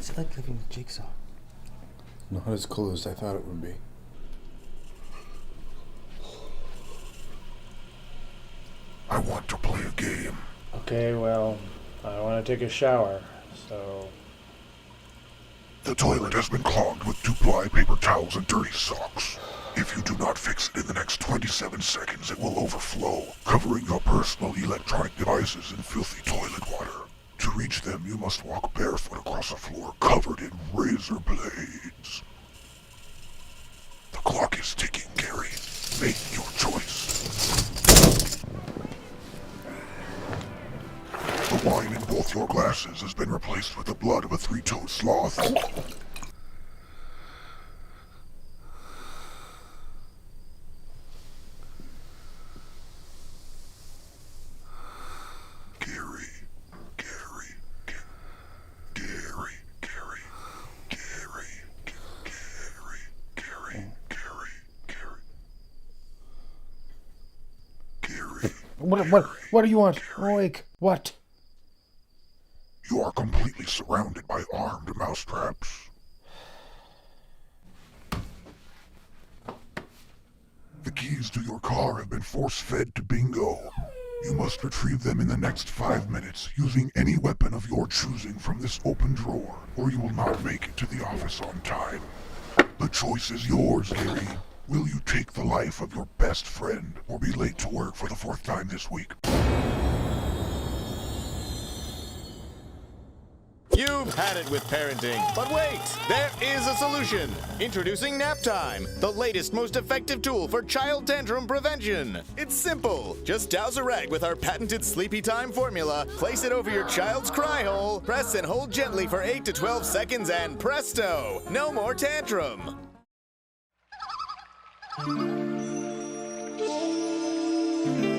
What's it like living with Jigsaw? Not as cool as I thought it would be. I want to play a game. Okay, well, I want to take a shower, so... The toilet has been clogged with two-ply paper towels and dirty socks. If you do not fix it in the next 27 seconds, it will overflow, covering your personal electronic devices in filthy toilet water. To reach them, you must walk barefoot across a floor covered in razor blades. The clock is ticking, Gary. Make your choice. The wine in both your glasses has been replaced with the blood of a three-toed sloth. What do you want? Awake. What? You are completely surrounded by armed mousetraps. The keys to your car have been force-fed to Bingo. You must retrieve them in the next 5 minutes using any weapon of your choosing from this open drawer, or you will not make it to the office on time. The choice is yours, Gary. Will you take the life of your best friend, or be late to work for the 4th time this week? You've had it with parenting, but wait, there is a solution. Introducing Nap Time, the latest, most effective tool for child tantrum prevention. It's simple. Just douse a rag with our patented Sleepy Time formula, place it over your child's cry hole, press and hold gently for 8 to 12 seconds, and presto, no more tantrum. Thank you.